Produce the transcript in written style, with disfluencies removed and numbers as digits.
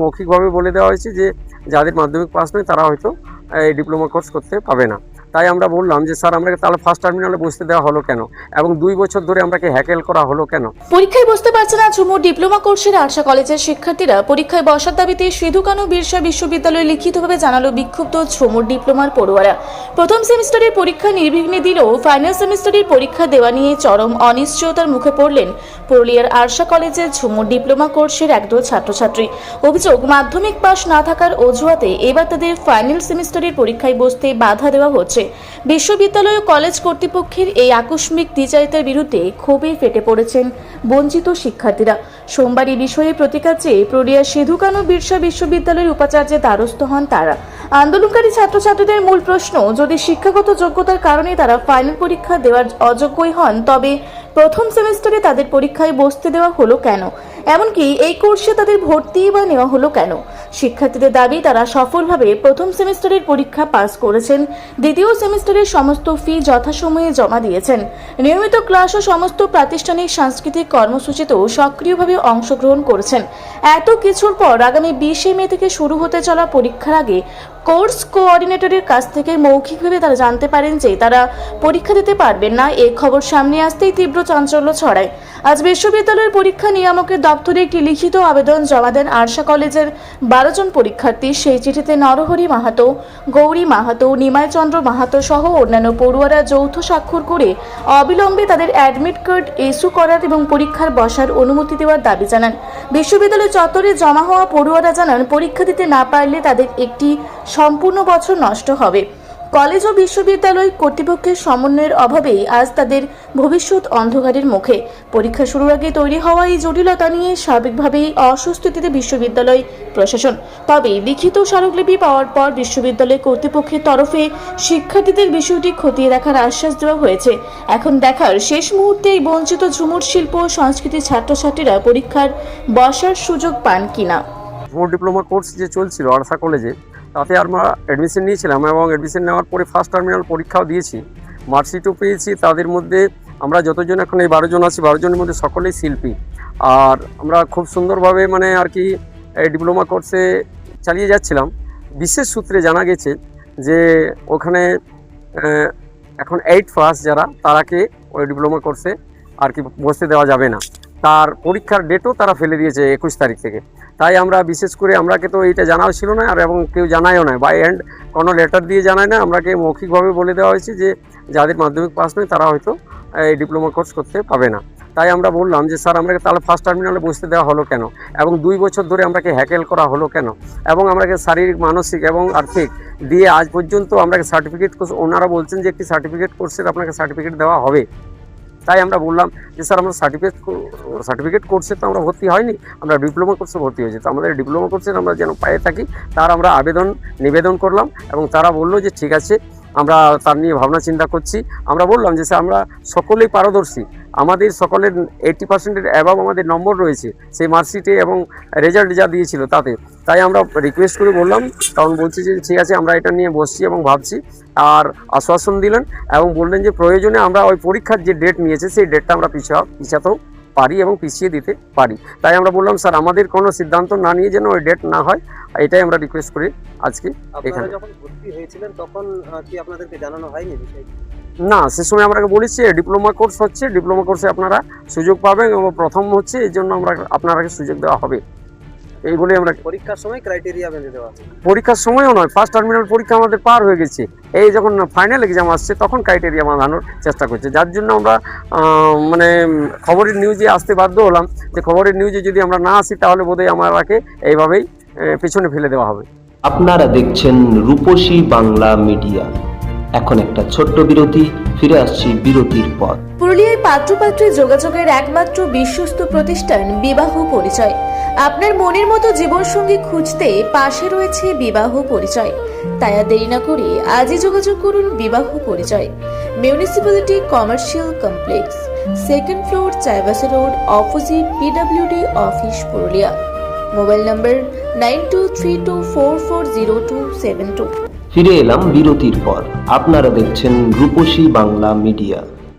মৌখিকভাবে বলে দেওয়া হয়েছে যে যাদের মাধ্যমিক পাস নয় তারা হয়তো এই ডিপ্লোমা কোর্স করতে পাবে না। তাই আমরা বললাম যে স্যার আমাকে তাহলে ফার্স্ট টার্মিনালে বসতে দেওয়া হলো কেন, এবং 2 বছর ধরে আমাকে হ্যাকেল করা হলো কেন। পরীক্ষায় বসতে পারছে না ঝুমুর ডিপ্লোমা কোর্সের আরশা কলেজের শিক্ষার্থীরা। পরীক্ষায় বসার দাবিতে সিধু কানু বিরসা বিশ্ববিদ্যালয়ে লিখিতভাবে জানালো বিক্ষুব্ধ ঝুমুর ডিপ্লোমার পড়ুয়ারা। প্রথম সেমিস্টারের পরীক্ষা নির্বিঘ্নে দিলেও ফাইনাল সেমিস্টারের পরীক্ষা দেওয়া নিয়ে চরম অনিশ্চয়তার মুখে পড়লেন পুরুলিয়ার আরশা কলেজের ঝুমুর ডিপ্লোমা কোর্সের একদল ছাত্রছাত্রী। অভিযোগ, মাধ্যমিক পাস না থাকার অজুহাতে এবার তাদের ফাইনাল সেমিস্টারের পরীক্ষায় বসতে বাধা দেওয়া হচ্ছে। বিশ্ববিদ্যালয় ও কলেজ কর্তৃপক্ষের এই আকস্মিক দ্বিচারিতার বিরুদ্ধে ক্ষোভে ফেটে পড়েছেন বঞ্চিত শিক্ষার্থীরা। সোমবার এই বিষয়ে প্রতিকার চেয়ে পুরুলিয়ার সিধু কানু বিরসা বিশ্ববিদ্যালয়ের উপাচার্যের দ্বারস্থ হন তারা। আন্দোলনকারী ছাত্রছাত্রীদের মূল প্রশ্ন, যদি শিক্ষাগত যোগ্যতার কারণে তারা ফাইনাল পরীক্ষা দেওয়ার অযোগ্যই হন তবে প্রথম সেমিস্টারে তাদের পরীক্ষায় বসতে দেওয়া হলো কেন, এমনকি এই কোর্সে তাদের ভর্তি বা নেওয়া হলো কেন। শিক্ষার্থীদের দাবি, তারা সফলভাবে প্রথম সেমিস্টারের পরীক্ষা পাস করেছেন, দ্বিতীয় সেমিস্টারের সমস্ত ফি যথাসময়ে জমা দিয়েছেন, নিয়মিত ক্লাস ও সমস্ত প্রাতিষ্ঠানিক সাংস্কৃতিক কর্মসূচিতেও সক্রিয়ভাবে অংশগ্রহণ করেছেন। এত কিছুর পর আগামী 20 মে থেকে শুরু হতে চলা পরীক্ষার আগে কোর্স কোঅর্ডিনেটরের কাছ থেকে মৌখিকভাবে তারা জানতে পারেন যে তারা পরীক্ষা দিতে পারবেন না। এই খবর সামনে আসতেই তীব্র চাঞ্চল্য ছড়ায়। আজ বিশ্ববিদ্যালয়ের পরীক্ষা নিয়ামকের দপ্তরে একটি লিখিত আবেদন জমা দেন আরশা কলেজের 12 জন পরীক্ষার্থী। সেই চিঠিতে নরহরি মাহাতো, গৌরী মাহাতো, নিমাই চন্দ্র মাহাতো সহ অন্যান্য পড়ুয়ারা যৌথ স্বাক্ষর করে অবিলম্বে তাদের অ্যাডমিট কার্ড ইস্যু করার এবং পরীক্ষার বসার অনুমতি দেওয়ার দাবি জানান। বিশ্ববিদ্যালয় চত্বরে জমা হওয়া পড়ুয়ারা জানান, পরীক্ষা দিতে না পারলে তাদের একটি সম্পূর্ণ বছর নষ্ট হবে। কলেজ ও বিশ্ববিদ্যালয় কর্তৃপক্ষের সমন্বয়ের অভাবেই আজ তাদের ভবিষ্যৎ অন্ধকারের মুখে। পরীক্ষা শুরুর আগে তৈরি হওয়া এই জটিলতা নিয়ে স্বাভাবিকভাবেই অস্বস্তিতে বিশ্ববিদ্যালয় প্রশাসন। তবে লিখিত স্মারকলিপি পাওয়ার পর বিশ্ববিদ্যালয় কর্তৃপক্ষের তরফে শিক্ষার্থীদের বিষয়টি খতিয়ে দেখার আশ্বাস দেওয়া হয়েছে। এখন দেখার শেষ মুহূর্তে এই বঞ্চিত ঝুমুর শিল্প ও সংস্কৃতির ছাত্রছাত্রীরা পরীক্ষার বসার সুযোগ পান কিনা। ঝুমুর ডিপ্লোমা কোর্স যে চলছিল আরশা কলেজে, তাতে আমরা অ্যাডমিশন নিয়েছিলাম এবং অ্যাডমিশন নেওয়ার পরে ফার্স্ট টার্মিনাল পরীক্ষাও দিয়েছি, মার্কশিটও পেয়েছি। তাদের মধ্যে আমরা যতজন এখন এই 12 জন আছি, 12 জনের মধ্যে সকলেই শিল্পী। আর আমরা খুব সুন্দরভাবে আর কি এই ডিপ্লোমা কোর্সে চালিয়ে যাচ্ছিলাম। বিশেষ সূত্রে জানা গেছে যে ওখানে এখন 8 পাস যারা, তারাকে ওই ডিপ্লোমা কোর্সে আর কি বসতে দেওয়া যাবে না। তার পরীক্ষার ডেটও তারা ফেলে দিয়েছে 21 তারিখ থেকে। তাই আমরা বিশেষ করে আমরাকে তো এইটা জানাও ছিল না, আর এবং কেউ জানায়ও না, বাই হ্যান্ড কোনো লেটার দিয়ে জানায় না। আমরাকে মৌখিকভাবে বলে দেওয়া হয়েছে যে যাদের মাধ্যমিক পাস নয় তারা হয়তো এই ডিপ্লোমা কোর্স করতে পাবে না। তাই আমরা বললাম যে স্যার আমাকে তাহলে ফার্স্ট টার্মিনালে বসতে দেওয়া হলো কেন, এবং 2 বছর ধরে আমাকে হ্যাকেল করা হলো কেন, এবং আমাকে শারীরিক, মানসিক এবং আর্থিক দিয়ে আজ পর্যন্ত আমাকে সার্টিফিকেট কোর্স, ওনারা বলছেন যে একটি সার্টিফিকেট কোর্সের আপনাকে সার্টিফিকেট দেওয়া হবে। তাই আমরা বললাম যে স্যার আমরা সার্টিফিকেট কোর্সে তো আমরা ভর্তি হয়নি, আমরা ডিপ্লোমা কোর্সে ভর্তি হয়েছি, তো আমাদের ডিপ্লোমা কোর্সে আমরা যেন পায়ে থাকি তার আমরা নিবেদন করলাম। এবং তারা বললো যে ঠিক আছে, আমরা তার নিয়ে ভাবনা চিন্তা করছি। আমরা বললাম যে স্যার আমরা সকলেই পারদর্শী, আমাদের সকলের 80% অ্যাবাভ আমাদের নম্বর রয়েছে সেই মার্কশিটে এবং রেজাল্ট যা দিয়েছিল তাতে। তাই আমরা রিকোয়েস্ট করে বললাম, কারণ বলছি যে ঠিক আছে আমরা এটা নিয়ে বসছি এবং ভাবছি। আর আশ্বাসন দিলেন এবং বললেন যে প্রয়োজনে আমরা ওই পরীক্ষার যে ডেট নিয়েছে সেই ডেটটা আমরা পিছাতেও পারি এবং পিছিয়ে দিতে পারি। তাই আমরা বললাম স্যার আমাদের কোনো সিদ্ধান্ত না নিয়ে যেন ওই ডেট না হয়, এটাই আমরা রিকোয়েস্ট করি আজকে এখানে। যখন ভর্তি হয়েছিলেন তখন কি আপনাদেরকে জানানো হয়নি বিষয়টি? না, সে সময় আমরা বলেছি ডিপ্লোমা কোর্স হচ্ছে, ডিপ্লোমা কোর্সে আপনারা সুযোগ পাবেন এবং প্রথম হচ্ছে, এই জন্য আমরা আপনারাকে সুযোগ দেওয়া হবে এই বলে আমরা। পরীক্ষার সময় ক্রাইটেরিয়া বেঁধে দেওয়া? পরীক্ষার সময়ও নয়, ফার্স্ট টার্মিনাল পরীক্ষা আমাদের পার হয়ে গেছে, এই যখন ফাইনাল এক্সাম আসছে তখন ক্রাইটেরিয়া বাঁধানোর চেষ্টা করছে। যার জন্য আমরা খবরের নিউজে আসতে বাধ্য হলাম, যে খবরের নিউজে যদি আমরা না আসি তাহলে বোধহয় আমাকে এইভাবেই পেছনে ফেলে দেওয়া হবে। আপনারা দেখছেন রূপসী বাংলা মিডিয়া। এখন একটা ছোট্ট বিরতি, ফিরে আসছি বিরতির পর। পুরুলিয়ায় পাত্রপাত্রী যোগাযোগের একমাত্র বিশ্বস্ত প্রতিষ্ঠান বিবাহ পরিচয়। আপনার মনের মতো জীবনসঙ্গী খুঁজতে পাশে রয়েছে বিবাহ পরিচয়। তাই আর দেরি না করে আজই যোগাযোগ করুন বিবাহ পরিচয়। Municipality commercial complex, 2nd floor, Chaibasa road, opposite PWD office, Purulia. Mobile নম্বর 9232440272। ফিরে এলাম বিরতির পর। আপনারা দেখছেন রূপসী বাংলা মিডিয়া।